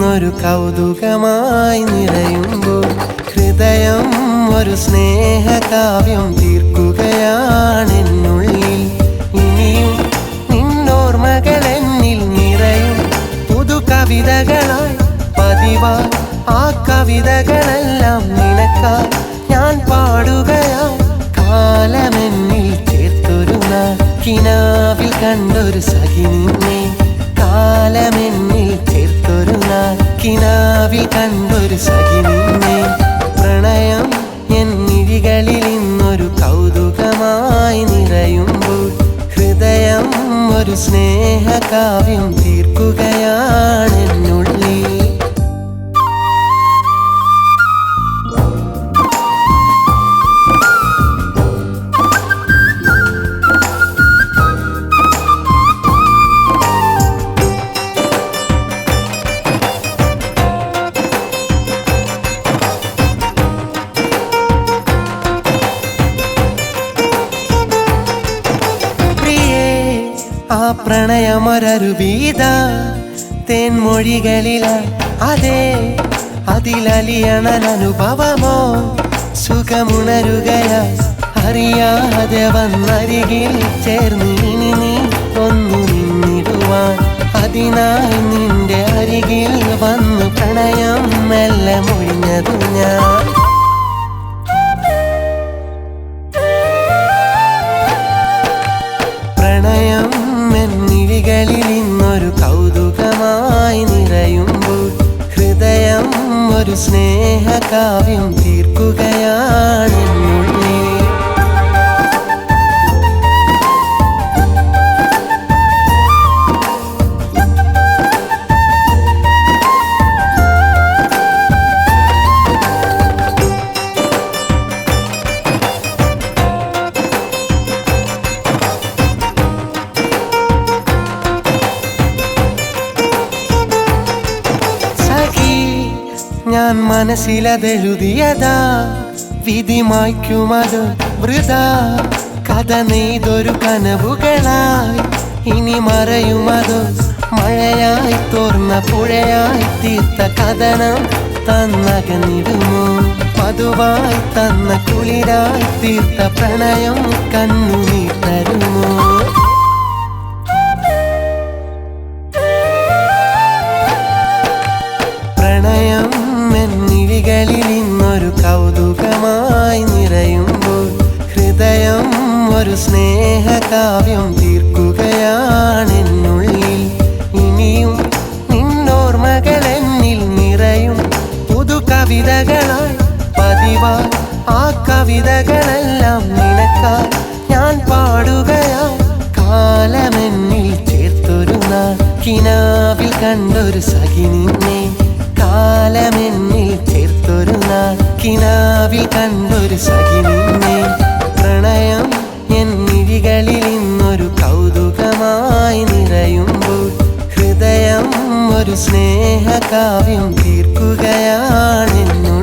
ഇന്നൊരു കൗതുകമായി നിറയുമ്പോൾ ഹൃദയം ഒരു സ്നേഹകാവ്യം തീർക്കുകയാണെന്നുള്ളിൽ. ഇനിയും നിന്നോർമകൾ എന്നിൽ നിറയും പുതു കവിതകളായി പതിവായി. ആ കവിതകളെല്ലാം നിനക്കായി ഞാൻ പാടുകയായി. കാലമെന്നിൽ ചേർത്തൊരു നാൾ കിനാവിൽ കണ്ടൊരു സഖി നിന്നെ. കാലമെന്നിൽ ചേർത്തൊരു നാൾ കിനാവിൽ കണ്ടൊരു സഖി നിന്നെ. പ്രണയം എന്നിഴികളിൽ ഇന്നൊരു കൗതുകമായി നിറയുമ്പോൾ ഹൃദയം ഒരു സ്നേഹകാവ്യം തീർക്കുകയാണെന്നുള്ളിൽ. ആ പ്രണയമൊരരുവീത തേൻമൊഴികളില അതേ അതിലലിയണനുഭവമോ സുഖമുണരുകയാ. അറിയാതെ വന്നരികിൽ ചേർന്ന് ഇനി നീ ഒന്നു നിന്നിടുവാൻ. അതിനായി നിന്റെ അരികിൽ വന്നു പ്രണയം മെല്ലെ മൊഴിഞ്ഞതു ഞാൻ. പ്രണയം എന്നിഴികളിൽ ഇന്നൊരു കൗതുകമായി നിറയുമ്പോൾ ഹൃദയം ഒരു സ്നേഹകാവ്യം തീർക്കുകയാണെന്നുള്ളിൽ. ഞാൻ മനസ്സിലതെഴുതിയതാ വിധി മായ്ക്കുമത് വൃഥാ. കഥ നെയ്തൊരു കനവുകളായി ഇനി മറയുമതോ മഴയായി തോർന്ന പുഴയായി തീർത്ത കഥനം തന്നകന്നിടുമോ. മധുവായി തന്ന കുളിരായി തീർത്ത പ്രണയം കണ്ണുനീർ തരുമോ. പ്രണയം എന്നിഴികളിൽ ഇന്നൊരു കൗതുകമായി നിറയുമ്പോൾ ഹൃദയം ഒരു സ്നേഹകാവ്യം തീർക്കുകയാണെന്നുള്ളിൽ. ഇനിയും നിന്നോർമകൾ എന്നിൽ നിറയും പുതു കവിതകളായി പതിവായി. ആ കവിതകളെല്ലാം നിനക്കായി ഞാൻ പാടുകയായി. കാലമെന്നിൽ ചേർത്തൊരു നാൾ കിനാവിൽ കണ്ടൊരു സഖി നിന്നെ. കാലമെന്നിൽ ചേർത്തൊരു നാൾ കിനാവിൽ കണ്ടൊരു സഖി നിന്നെ. പ്രണയം എന്നിഴികളിൽ ഇന്നൊരു കൗതുകമായി നിറയുമ്പോൾ ഹൃദയം ഒരു സ്നേഹകാവ്യം തീർക്കുകയാണെന്നു.